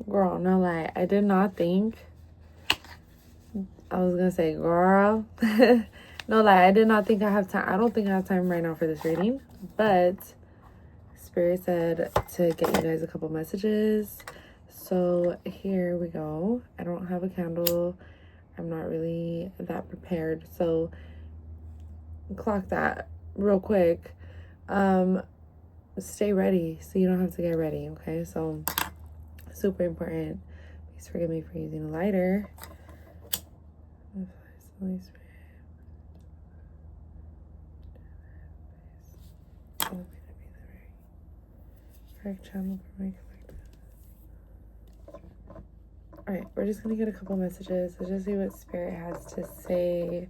Girl, no lie. I did not think. I was gonna say, girl. No lie. I did not think I have time. I don't think I have time right now for this reading. But Spirit said to get you guys a couple messages. So here we go. I don't have a candle. I'm not really that prepared. So clock that real quick. Stay ready so you don't have to get ready, okay? So super important. Please forgive me for using a lighter. Correct channel for my collective. Alright, we're just gonna get a couple messages. Let's just see what Spirit has to say.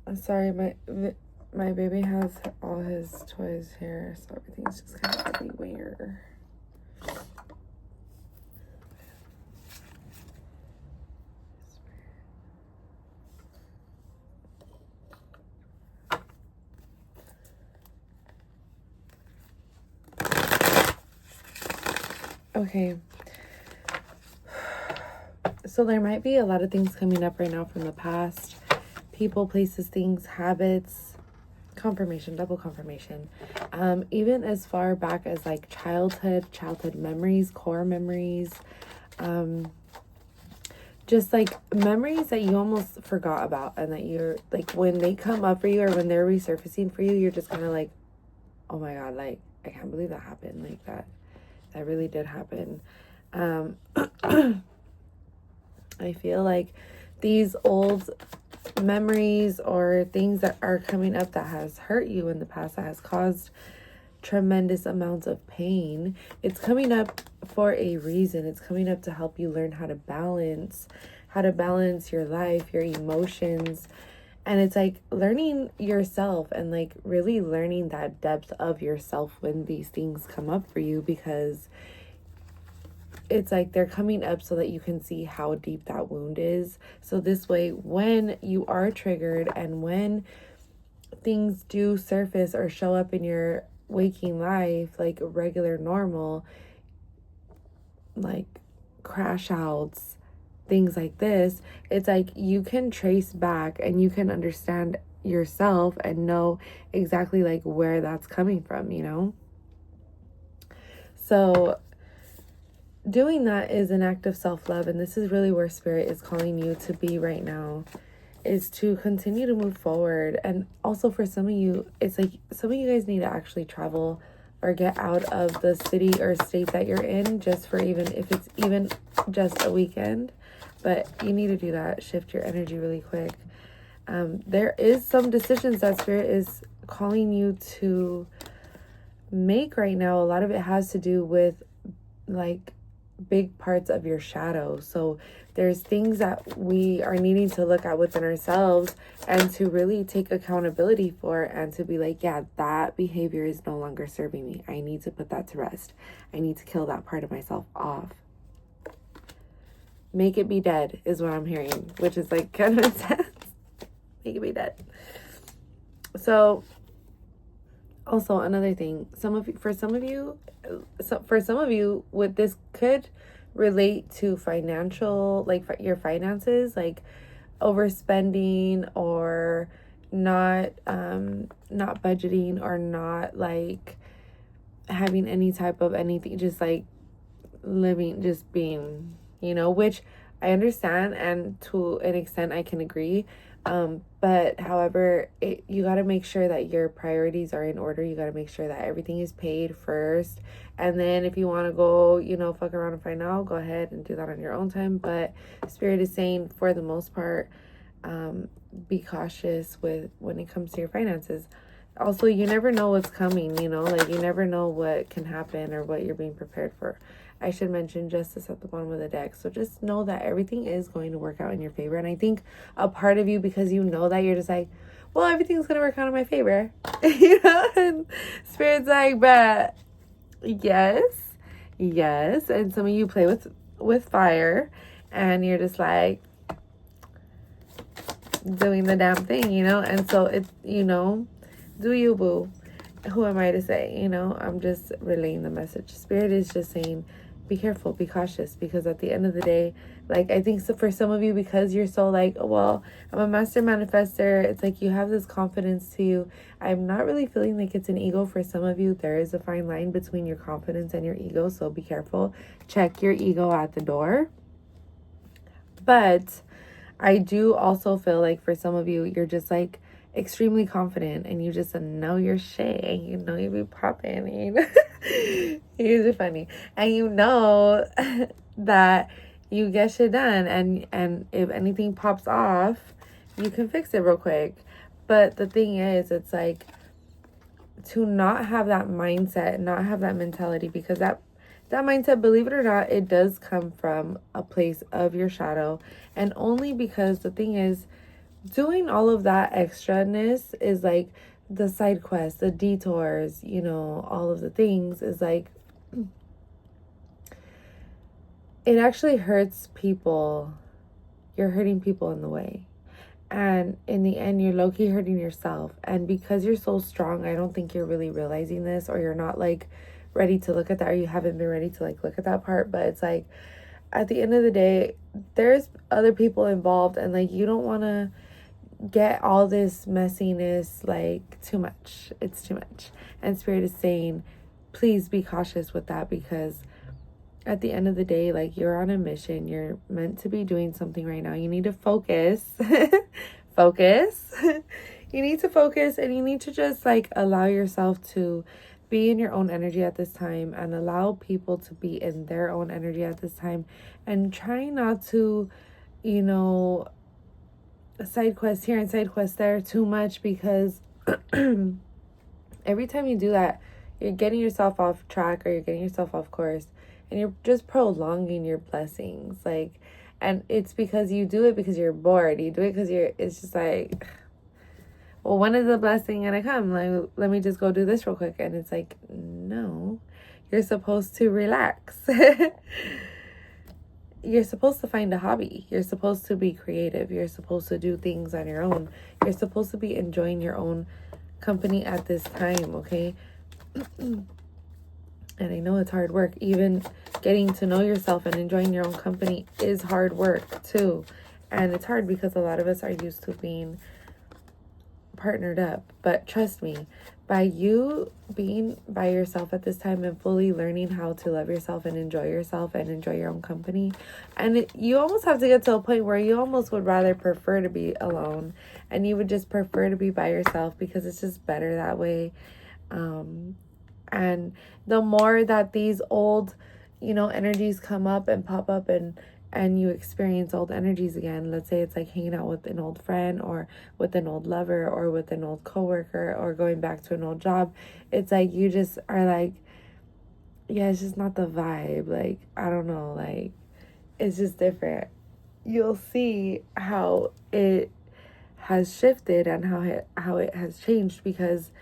I'm sorry, my baby has all his toys here, so everything's just kind of everywhere. Okay. So there might be a lot of things coming up right now from the past. People, places, things, habits, confirmation, double confirmation. Even as far back as like childhood memories, core memories, just like memories that you almost forgot about, and that you're like, when they come up for you or when they're resurfacing for you, you're just kind of like, oh my God, like I can't believe that happened. Like that really did happen. I feel like these old memories or things that are coming up that has hurt you in the past, that has caused tremendous amounts of pain, it's coming up for a reason. It's coming up to help you learn how to balance your life, your emotions. And it's like learning yourself and like really learning that depth of yourself when these things come up for you, because it's like they're coming up so that you can see how deep that wound is. So this way, when you are triggered and when things do surface or show up in your waking life, like regular, normal, like crash outs, things like this, it's like you can trace back and you can understand yourself and know exactly like where that's coming from, you know? So doing that is an act of self-love, and this is really where Spirit is calling you to be right now, is to continue to move forward. And also for some of you, it's like some of you guys need to actually travel or get out of the city or state that you're in, just for even if it's even just a weekend. But you need to do that, shift your energy really quick. There is some decisions that Spirit is calling you to make right now. A lot of it has to do with like big parts of your shadow. So there's things that we are needing to look at within ourselves and to really take accountability for, and to be like, yeah, that behavior is no longer serving me. I need to put that to rest. I need to kill that part of myself off. Make it be dead is what I'm hearing, which is like kind of intense. Make it be dead. So also another thing, for some of you, what this could relate to financial, like your finances, like overspending or not budgeting, or not like having any type of anything, just like living, just being, you know, which I understand, and to an extent I can agree. But however, you got to make sure that your priorities are in order. You got to make sure that everything is paid first. And then if you want to go, you know, fuck around and find out, go ahead and do that on your own time. But Spirit is saying, for the most part, be cautious when it comes to your finances. Also, you never know what's coming, you know, like you never know what can happen or what you're being prepared for. I should mention justice at the bottom of the deck. So just know that everything is going to work out in your favor. And I think a part of you, because you know that, you're just like, well, everything's going to work out in my favor. You know? And Spirit's like, but yes. And some of you play with fire, and you're just like doing the damn thing, you know? And so it's, you know, do you, boo? Who am I to say? You know, I'm just relaying the message. Spirit is just saying, be careful, be cautious, because at the end of the day, like, I think so for some of you, because you're so like, oh, well, I'm a master manifester, it's like you have this confidence to you. I'm not really feeling like it's an ego for some of you. There is a fine line between your confidence and your ego, so be careful. Check your ego at the door. But I do also feel like for some of you, you're just like extremely confident and you just know your shit and you know you be popping, you know. You're just funny, and you know that you get shit done, and if anything pops off, you can fix it real quick. But the thing is, it's like to not have that mindset, not have that mentality, because that mindset, believe it or not, it does come from a place of your shadow. And only because the thing is, doing all of that extraness is like the side quests, the detours, you know, all of the things is like, it actually hurts people. You're hurting people in the way. And in the end, you're low-key hurting yourself. And because you're so strong, I don't think you're really realizing this, or you're not like ready to look at that, or you haven't been ready to like look at that part. But it's like, at the end of the day, there's other people involved, and like, you don't want to get all this messiness like too much. It's too much. And Spirit is saying, please be cautious with that, because at the end of the day, like, you're on a mission. You're meant to be doing something right now. You need to focus. Focus. You need to focus, and you need to just like allow yourself to be in your own energy at this time, and allow people to be in their own energy at this time, and try not to, you know, side quest here and side quest there too much, because every time you do that, you're getting yourself off track, or you're getting yourself off course, and you're just prolonging your blessings. Like, and it's because you do it because you're bored. You do it because it's just like, well, when is the blessing gonna come? Like, let me just go do this real quick. And it's like, no, you're supposed to relax. You're supposed to find a hobby. You're supposed to be creative. You're supposed to do things on your own. You're supposed to be enjoying your own company at this time, okay? And I know it's hard work. Even getting to know yourself and enjoying your own company is hard work too. And it's hard because a lot of us are used to being partnered up. But trust me, by you being by yourself at this time and fully learning how to love yourself and enjoy your own company, and you almost have to get to a point where you almost would rather prefer to be alone, and you would just prefer to be by yourself because it's just better that way. And the more that these old, you know, energies come up and pop up, and you experience old energies again. Let's say it's like hanging out with an old friend, or with an old lover, or with an old coworker, or going back to an old job. It's like you just are like, yeah, it's just not the vibe. Like, I don't know, like, it's just different. You'll see how it has shifted and how it has changed, because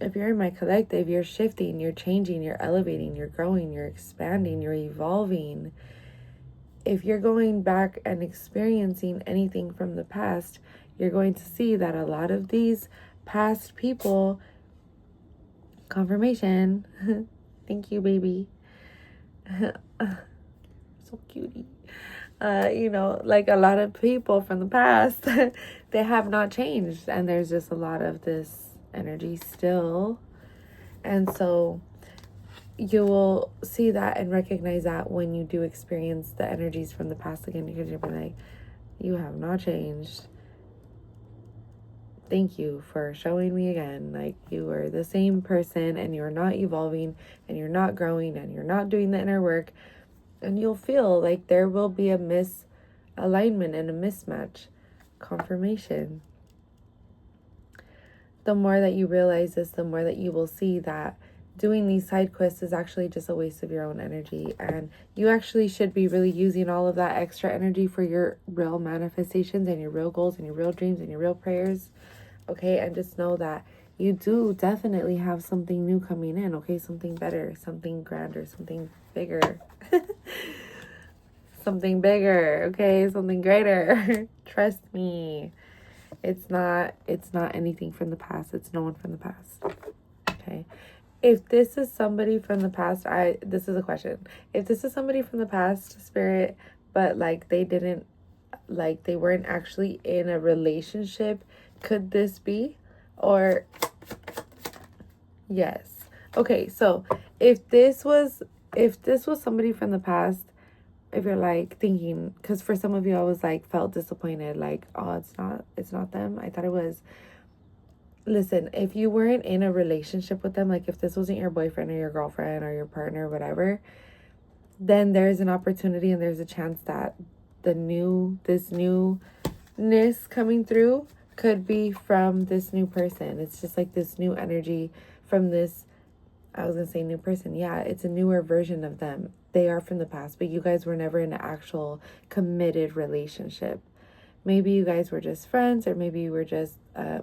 if you're in my collective, you're shifting, you're changing, you're elevating, you're growing, you're expanding, you're evolving. If you're going back and experiencing anything from the past, you're going to see that a lot of these past people, confirmation, thank you, baby, so cutie, you know, like a lot of people from the past, they have not changed, and there's just a lot of this energy still. And so you will see that and recognize that when you do experience the energies from the past again, because you'll be like, you have not changed. Thank you for showing me again. Like, you are the same person, and you're not evolving, and you're not growing, and you're not doing the inner work. And you'll feel like there will be a misalignment and a mismatch. Confirmation. The more that you realize this, the more that you will see that doing these side quests is actually just a waste of your own energy, and you actually should be really using all of that extra energy for your real manifestations and your real goals and your real dreams and your real prayers, okay? And just know that you do definitely have something new coming in, okay? Something better, something grander, something bigger. Something bigger, okay? Something greater. Trust me. It's not anything from the past. It's no one from the past. Okay? if this is somebody from the past, this is a question. If this is somebody from the past, spirit, but like they didn't, like they weren't actually in a relationship, could this be? Or yes. Okay, so if this was somebody from the past, if you're like thinking, because for some of you I was like felt disappointed, like, oh, it's not them, I thought it was. Listen, if you weren't in a relationship with them, like if this wasn't your boyfriend or your girlfriend or your partner or whatever, then there's an opportunity and there's a chance that this newness coming through could be from this new person. It's just like this new energy from this, I was gonna say new person. Yeah, it's a newer version of them. They are from the past, but you guys were never in an actual committed relationship. Maybe you guys were just friends, or maybe you were just,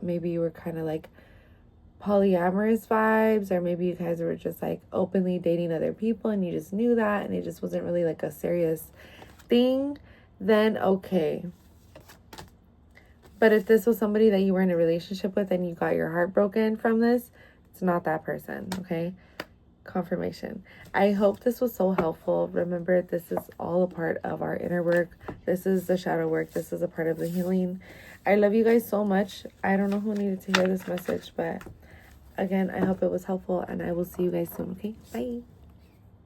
maybe you were kind of like polyamorous vibes, or maybe you guys were just like openly dating other people and you just knew that and it just wasn't really like a serious thing, then okay. But if this was somebody that you were in a relationship with and you got your heart broken from this, it's not that person, okay? Confirmation. I hope this was so helpful. Remember, this is all a part of our inner work. This is the shadow work. This is a part of the healing. I love you guys so much. I don't know who needed to hear this message, but again, I hope it was helpful, and I will see you guys soon, okay? Bye.